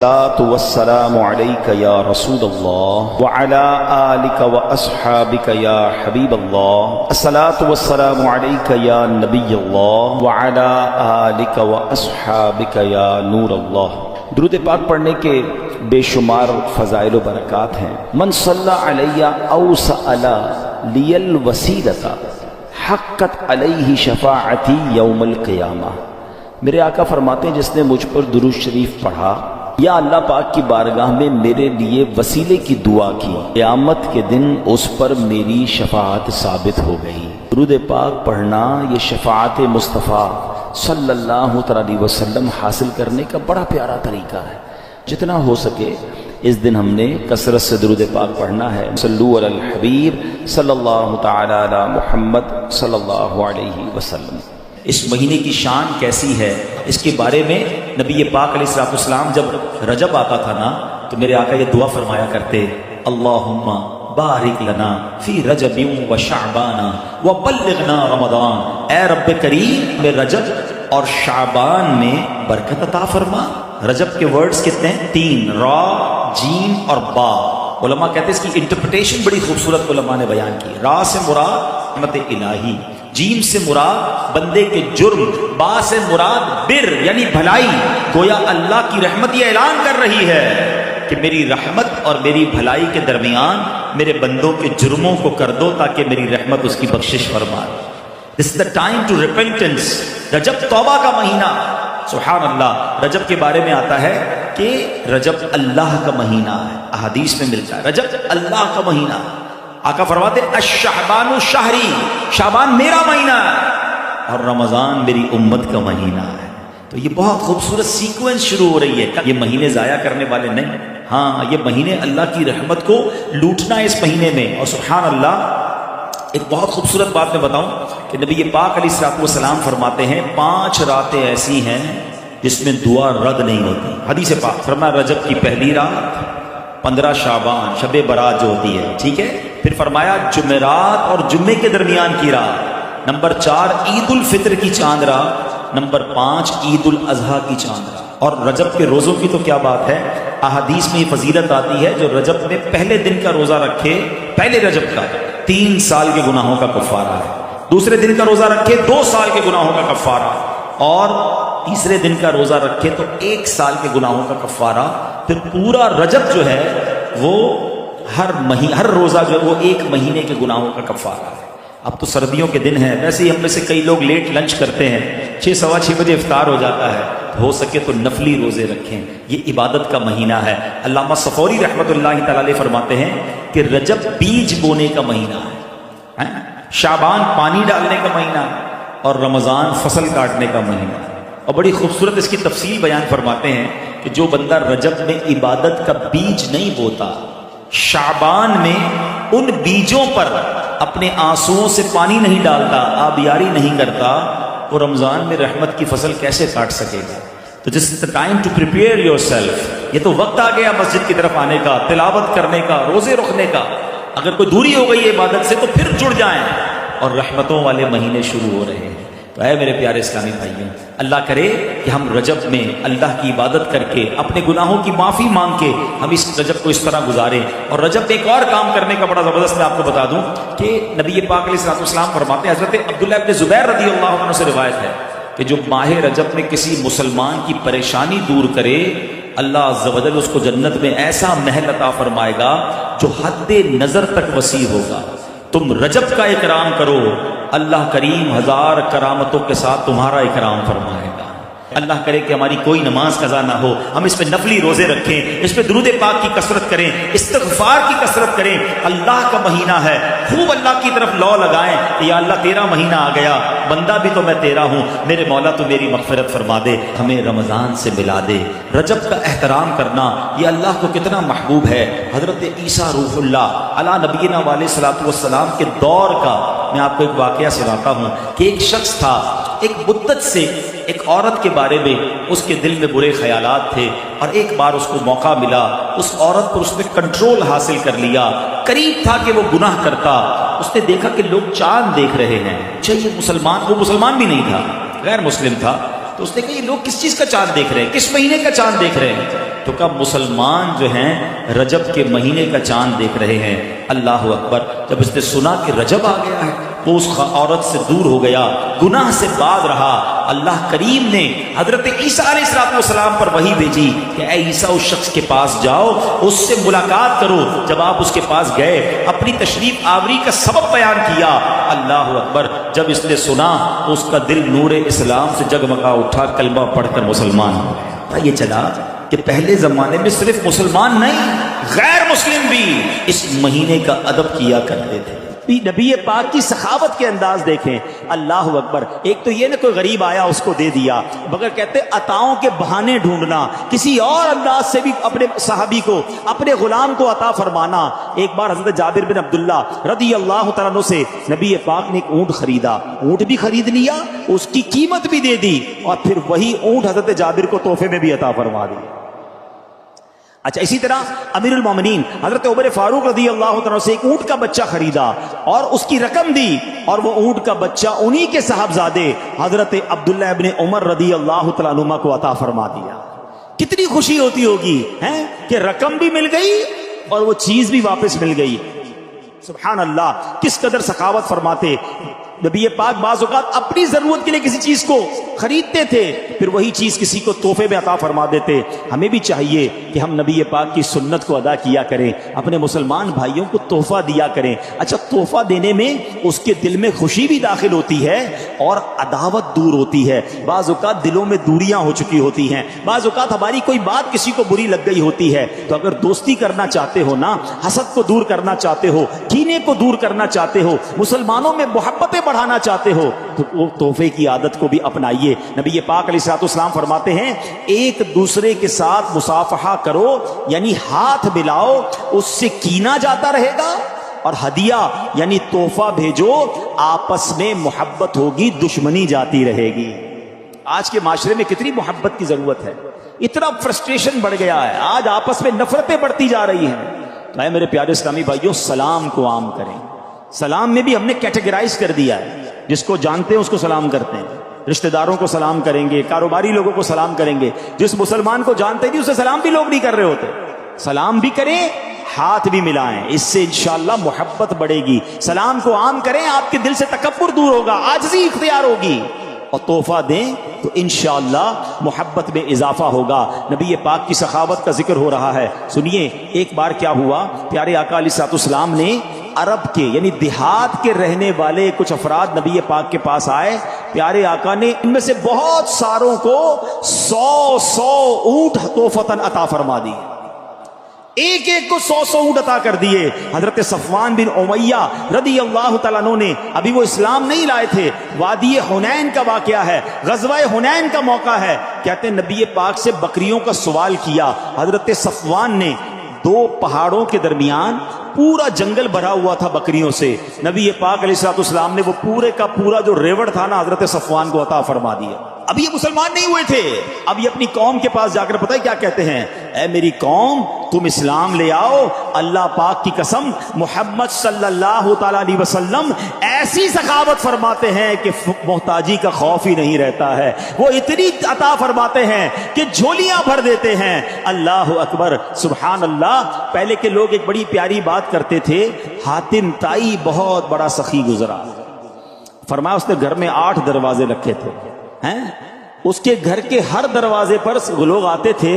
الصلاة والسلام عليك يا رسول الله وعلى آلك وأصحابك يا حبيب الله. الصلاة والسلام عليك يا نبي الله وعلى آلك وأصحابك يا نور الله. درود پاک پڑھنے کے بے شمار فضائل و برکات ہیں. من صلی علی او سأل لی الوسیلۃ حقت علیہ شفاعتی یوم القیامہ. میرے آقا فرماتے ہیں جس نے مجھ پر درود شریف پڑھا یا اللہ پاک کی بارگاہ میں میرے لیے وسیلے کی دعا کی، قیامت کے دن اس پر میری شفاعت ثابت ہو گئی. درود پاک پڑھنا یہ شفاعت مصطفیٰ صلی اللہ علیہ وسلم حاصل کرنے کا بڑا پیارا طریقہ ہے. جتنا ہو سکے اس دن ہم نے کثرت سے درود پاک پڑھنا ہے. صلو علی الحبیب صلی اللہ تعالی علی محمد صلی اللہ علیہ وسلم. اس مہینے کی شان کیسی ہے اس کے بارے میں نبی پاک علیہ الصلوۃ والسلام جب رجب آتا تھا نا تو میرے آقا یہ دعا فرمایا کرتے، اللہم بارک لنا فی رجب و شعبان و بلغنا رمضان. اے رب کریم میں رجب اور شعبان میں برکت عطا فرما. رجب کے ورڈز کتنے ہیں؟ 3، را، جیم اور با. علماء کہتے ہیں اس کی انٹرپریٹیشن بڑی خوبصورت علماء نے بیان کی. را سے مراد رحمت الہی، جیم سے مراد بندے کے جرم، با سے مراد بر یعنی بھلائی. گویا اللہ کی رحمت یہ اعلان کر رہی ہے کہ میری رحمت اور میری بھلائی کے درمیان میرے بندوں کے جرموں کو کر دو تاکہ میری رحمت اس کی بخشش فرما. This is the time to repentance. رجب توبہ کا مہینہ. سبحان اللہ. رجب کے بارے میں آتا ہے کہ رجب اللہ کا مہینہ ہے. احادیث میں ملتا ہے رجب اللہ کا مہینہ. آقا فرماتے الشعبان شہری، شعبان میرا مہینہ ہے اور رمضان میری امت کا مہینہ ہے. تو یہ بہت خوبصورت سیکوینس شروع ہو رہی ہے. یہ مہینے ضائع کرنے والے نہیں، ہاں یہ مہینے اللہ کی رحمت کو لوٹنا ہے اس مہینے میں. اور سبحان اللہ ایک بہت خوبصورت بات میں بتاؤں کہ نبی پاک علیہ الصلوۃ والسلام فرماتے ہیں 5 راتیں ایسی ہیں جس میں دعا رد نہیں ہوتی. حدیث پاک فرمایا رجب کی پہلی رات، 15 شعبان شب برات جو ہوتی ہے، ٹھیک ہے. پھر فرمایا جمعرات اور جمعے کے درمیان کی رات. نمبر 4 عید الفطر کی چاند رات. نمبر 5 عید الاضحیٰ کی چاند رات. اور رجب کے روزوں کی تو کیا بات ہے. احادیث میں یہ فضیلت آتی ہے جو رجب میں پہلے دن کا روزہ رکھے، پہلے رجب کا 3 سال کے گناہوں کا کفارہ ہے. دوسرے دن کا روزہ رکھے 2 سال کے گناہوں کا کفارہ، اور تیسرے دن کا روزہ رکھے تو 1 سال کے گناہوں کا کفارہ. پھر پورا رجب جو ہے وہ ہر روزہ جو ہے وہ 1 مہینے کے گناہوں کا کفارہ ہے. اب تو سردیوں کے دن ہیں، ویسے ہی ہم میں سے کئی لوگ لیٹ لنچ کرتے ہیں، 6 سوا 6 بجے افطار ہو جاتا ہے. ہو سکے تو نفلی روزے رکھیں، یہ عبادت کا مہینہ ہے. علامہ صفوری رحمۃ اللہ تعالی علیہ فرماتے ہیں کہ رجب بیج بونے کا مہینہ ہے، شعبان پانی ڈالنے کا مہینہ ہے، اور رمضان فصل کاٹنے کا مہینہ ہے. اور بڑی خوبصورت اس کی تفصیل بیان فرماتے ہیں کہ جو بندہ رجب میں عبادت کا بیج نہیں بوتا، شعبان میں ان بیجوں پر اپنے آنسوؤں سے پانی نہیں ڈالتا، آبیاری نہیں کرتا، وہ رمضان میں رحمت کی فصل کیسے کاٹ سکے گا. تو جس is the time to prepare yourself. یہ تو وقت آ گیا مسجد کی طرف آنے کا، تلاوت کرنے کا، روزے رکھنے کا. اگر کوئی دوری ہو گئی عبادت سے تو پھر جڑ جائیں، اور رحمتوں والے مہینے شروع ہو رہے ہیں. تو اے میرے پیارے اسلامی بھائیوں، اللہ کرے کہ ہم رجب میں اللہ کی عبادت کر کے اپنے گناہوں کی معافی مانگ کے ہم اس رجب کو اس طرح گزاریں. اور رجب میں ایک اور کام کرنے کا بڑا زبردست میں آپ کو بتا دوں کہ نبی پاک علیہ الصلوۃ والسلام فرماتے ہیں، حضرت عبداللہ ابن زبیر رضی اللہ عنہ سے روایت ہے کہ جو ماہ رجب میں کسی مسلمان کی پریشانی دور کرے، اللہ عز و جل اس کو جنت میں ایسا محل عطا فرمائے گا جو حد نظر تک وسیع ہوگا. تم رجب کا اکرام کرو، اللہ کریم 1000 کرامتوں کے ساتھ تمہارا اکرام فرمائے گا. اللہ کرے کہ ہماری کوئی نماز قضا نہ ہو، ہم اس پہ نفلی روزے رکھیں، اس پہ درود پاک کی کثرت کریں، استغفار کی کثرت کریں. اللہ کا مہینہ ہے، خوب اللہ کی طرف لو لگائیں کہ یا اللہ تیرا مہینہ آ گیا، بندہ بھی تو میں تیرا ہوں، میرے مولا تو میری مغفرت فرما دے، ہمیں رمضان سے ملا دے. رجب کا احترام کرنا یہ اللہ کو کتنا محبوب ہے. حضرت عیسیٰ روح اللہ علی نبینا علیہ الصلوۃ والسلام کے دور کا میں آپ کو ایک واقعہ سناتا ہوں کہ ایک شخص تھا، ایک مدت سے ایک عورت کے بارے میں اس کے دل میں برے خیالات تھے، اور ایک بار اس کو موقع ملا، اس عورت پر اس نے کنٹرول حاصل کر لیا. قریب تھا کہ وہ گناہ کرتا. اس نے دیکھا کہ لوگ چاند دیکھ رہے ہیں. چاہیے وہ مسلمان بھی نہیں تھا، غیر مسلم تھا. تو اس نے کہا یہ لوگ کس چیز کا چاند دیکھ رہے ہیں، کس مہینے کا چاند دیکھ رہے ہیں؟ تو کب مسلمان جو ہیں رجب کے مہینے کا چاند دیکھ رہے ہیں۔ اللہ اکبر۔ جب اس نے سنا کہ رجب آ گیا ہے تو اس عورت سے دور ہو گیا، گناہ سے باز رہا۔ اللہ کریم نے حضرت عیسیٰ علیہ السلام پر وحی بھیجی کہ اے عیسیٰ اس شخص کے پاس جاؤ، اس سے ملاقات کرو۔ جب آپ اس کے پاس گئے، اپنی تشریف آوری کا سبب بیان کیا۔ اللہ اکبر۔ جب اس نے سنا تو اس کا دل نور اسلام سے جگمگا اٹھا، کلمہ پڑھ کر مسلمان ہو گیا۔ یہ چلا کہ پہلے زمانے میں صرف مسلمان نہیں، غیر مسلم بھی اس مہینے کا ادب کیا کرتے تھے۔ نبی پاک کی سخاوت کے انداز دیکھیں۔ اللہ اکبر۔ ایک تو یہ نہ کوئی غریب آیا اس کو دے دیا، مگر کہتے عطاؤں کے بہانے ڈھونڈنا، کسی اور انداز سے بھی اپنے صحابی کو، اپنے غلام کو عطا فرمانا۔ ایک بار حضرت جابر بن عبداللہ رضی اللہ تعالیٰ عنہ سے نبی پاک نے ایک اونٹ خریدا، اونٹ بھی خرید لیا، اس کی قیمت بھی دے دی، اور پھر وہی اونٹ حضرت جابر کو تحفے میں بھی عطا فرما دی۔ اچھا، اسی طرح امیر المومنین حضرت عمر فاروق رضی اللہ عنہ سے ایک اونٹ کا بچہ خریدا اور اس کی رقم دی، اور وہ اونٹ کا بچہ انہی کے صاحبزادے حضرت عبداللہ ابن عمر رضی اللہ تعالیٰ عنہ کو عطا فرما دیا۔ کتنی خوشی ہوتی ہوگی ہیں کہ رقم بھی مل گئی اور وہ چیز بھی واپس مل گئی۔ سبحان اللہ، کس قدر سخاوت فرماتے نبی پاک۔ بعض اوقات اپنی ضرورت کے لیے کسی چیز کو خریدتے تھے، پھر وہی چیز کسی کو تحفے میں عطا فرما دیتے۔ ہمیں بھی چاہیے کہ ہم نبی پاک کی سنت کو ادا کیا کریں، اپنے مسلمان بھائیوں کو تحفہ دیا کریں۔ اچھا، تحفہ دینے میں اس کے دل میں خوشی بھی داخل ہوتی ہے اور عداوت دور ہوتی ہے۔ بعض اوقات دلوں میں دوریاں ہو چکی ہوتی ہیں، بعض اوقات ہماری کوئی بات کسی کو بری لگ گئی ہوتی ہے، تو اگر دوستی کرنا چاہتے ہو نا، حسد کو دور کرنا چاہتے ہو، کینے کو دور کرنا چاہتے ہو، مسلمانوں میں محبتیں بڑھانا چاہتے ہو، تو وہ تحفے کی عادت کو بھی اپنائیے۔ نبی پاک علیہ الصلوۃ والسلام فرماتے ہیں ایک دوسرے کے ساتھ مصافحہ کرو، یعنی ہاتھ ملاؤ، اس سے کینہ جاتا رہے گا، اور ہدیہ یعنی تحفہ بھیجو، آپس میں محبت ہوگی، دشمنی جاتی رہے گی۔ آج کے معاشرے میں کتنی محبت کی ضرورت ہے، اتنا فرسٹریشن بڑھ گیا ہے، آج آپس میں نفرتیں بڑھتی جا رہی ہیں۔ تو اے میرے پیارے اسلامی بھائیوں، سلام کو عام کریں۔ سلام میں بھی ہم نے کیٹیگرائز کر دیا ہے، جس کو جانتے ہیں اس کو سلام کرتے ہیں، رشتہ داروں کو سلام کریں گے، کاروباری لوگوں کو سلام کریں گے، جس مسلمان کو جانتے نہیں اسے سلام بھی لوگ نہیں کر رہے ہوتے۔ سلام بھی کریں، ہاتھ بھی ملائیں، اس سے انشاءاللہ محبت بڑھے گی۔ سلام کو عام کریں، آپ کے دل سے تکبر دور ہوگا، عاجزی اختیار ہوگی، اور تحفہ دیں تو انشاءاللہ محبت میں اضافہ ہوگا۔ نبی پاک کی سخاوت کا ذکر ہو رہا ہے، سنیے ایک بار کیا ہوا، پیارے آقا علیہ الصلوۃ والسلام نے عرب کے یعنی دیہات کے رہنے والے کچھ افراد نبی پاک کے پاس آئے۔ پیارے آقا نے ان میں سے بہت ساروں کو 100 اونٹ تحفتاً عطا فرما دی، ایک ایک کو 100 اونٹ عطا کر دیے۔ حضرت صفوان بن امیہ رضی اللہ تعالیٰ عنہ نے، ابھی وہ اسلام نہیں لائے تھے، وادی حنین کا واقعہ ہے، غزوہ حنین کا موقع ہے، کہتے ہیں نبی پاک سے بکریوں کا سوال کیا۔ حضرت صفوان نے، دو پہاڑوں کے درمیان پورا جنگل بھرا ہوا تھا بکریوں سے، نبی پاک علیہ الصلوۃ والسلام نے وہ پورے کا پورا جو ریوڑ تھا نا حضرت صفوان کو عطا فرما دیا۔ اب یہ مسلمان نہیں ہوئے تھے، اب یہ اپنی قوم کے پاس جا کر پتہ ہے کیا کہتے ہیں، اے میری قوم تم اسلام لے آؤ، اللہ پاک کی قسم محمد صلی اللہ تعالی علیہ وسلم ایسی سخاوت فرماتے ہیں کہ محتاجی کا خوف ہی نہیں رہتا ہے، وہ اتنی عطا فرماتے ہیں کہ جھولیاں بھر دیتے ہیں۔ اللہ اکبر، سبحان اللہ۔ پہلے کے لوگ ایک بڑی پیاری بات کرتے تھے، حاتم طائی بہت بڑا سخی گزرا، فرمایا اس نے گھر میں 8 دروازے رکھے تھے ہیں، اس کے گھر کے ہر دروازے پر لوگ آتے تھے،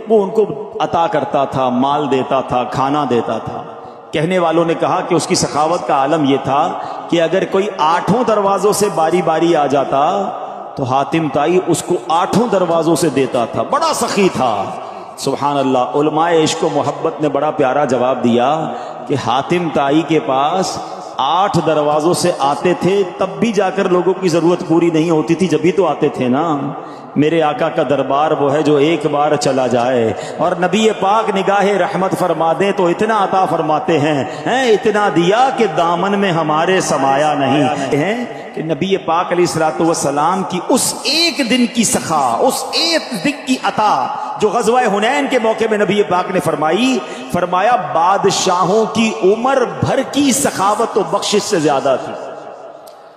وہ ان کو عطا کرتا تھا، مال دیتا تھا، کھانا دیتا تھا۔ کہنے والوں نے کہا کہ اس کی سخاوت کا عالم یہ تھا کہ اگر کوئی 8 دروازوں سے باری باری آ جاتا تو حاتم طائی اس کو 8 دروازوں سے دیتا تھا، بڑا سخی تھا۔ سبحان اللہ۔ علماء عشق و محبت نے بڑا پیارا جواب دیا کہ حاتم طائی کے پاس 8 دروازوں سے آتے تھے، تب بھی جا کر لوگوں کی ضرورت پوری نہیں ہوتی تھی، جبھی تو آتے تھے نا۔ میرے آقا کا دربار وہ ہے جو ایک بار چلا جائے، اور نبی پاک نگاہ رحمت فرما دیں تو اتنا عطا فرماتے ہیں، اتنا دیا کہ دامن میں ہمارے سمایا نہیں ہے، کہ نبی پاک علیہ الصلوۃ والسلام کی اس ایک دن کی سخا، اس ایک دن کی عطا جو غزوہ حنین کے موقع میں نبی پاک نے فرمائی، فرمایا بادشاہوں کی عمر بھر کی سخاوت و بخشش سے زیادہ تھی۔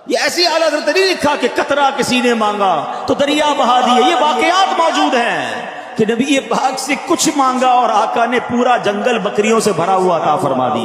یہ ایسی اعلیٰ حضرت نہیں لکھا کہ قطرہ کسی نے مانگا تو دریا بہا دیے، یہ واقعات موجود ہیں۔ کہ نبی پاک سے کچھ مانگا اور آقا نے پورا جنگل بکریوں سے بھرا ہوا عطا فرما دیا.